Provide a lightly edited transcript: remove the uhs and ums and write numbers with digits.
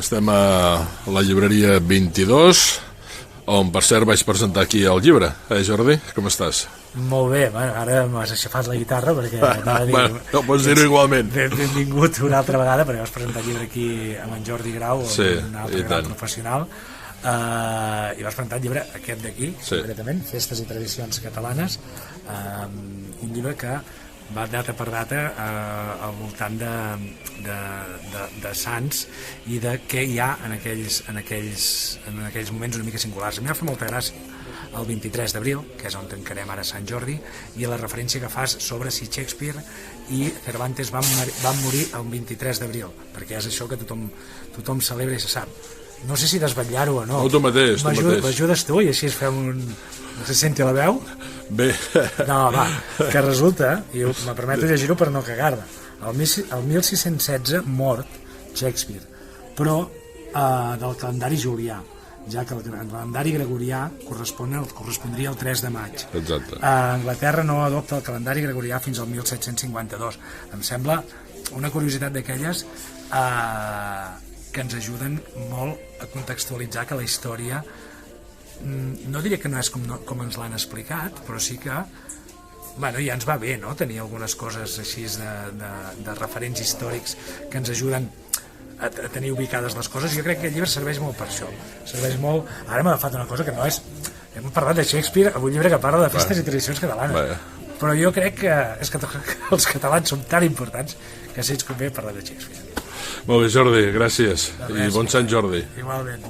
Estem a la llibreria 22, on per cert vaig presentar aquí el llibre. Jordi, com estàs? Molt bé, ara m'has aixafat la guitarra perquè no pots dir-ho igualment. Benvingut una altra vegada perquè vas presentar el llibre aquí amb en Jordi Grau, un altre gran professional, i vas presentar el llibre aquest d'aquí, concretament, Festes i tradicions catalanes, un llibre que va data per data al voltant de Sants i de què hi ha en aquells moments una mica singulars. A mi m'ha fet molta gràcia el 23 d'abril, que és on tancarem ara Sant Jordi, i la referència que fas sobre si Shakespeare i Cervantes van morir el 23 d'abril, perquè és això que tothom celebra i se sap. No sé si desvetllar-ho o no. Tu mateix. M'ajudes tu i així es fem un... No sé si senti la veu? Bé. No, va, que resulta, i me permeto llegir-ho per no cagar-la, el 1616 mort Shakespeare, però del calendari julià, ja que el calendari gregorià correspondria al 3 de maig. Exacte. Anglaterra no adopta el calendari gregorià fins al 1752. Em sembla una curiositat d'aquelles que ens ajuden molt a contextualitzar que la història, no diria que no és com ens l'han explicat, però sí que ja ens va bé, no?, tenir algunes coses així de referents històrics que ens ajuden a tenir ubicades les coses. Jo crec que el llibre serveix molt per això, serveix molt. Ara m'ha agafat una cosa que no és... Hem parlat de Shakespeare amb un llibre que parla de festes i tradicions catalanes, però jo crec que els catalans són tan importants que sí ens convé parlar de Shakespeare. Molt bé, Jordi, gràcies, i bon Sant Jordi. Igualment.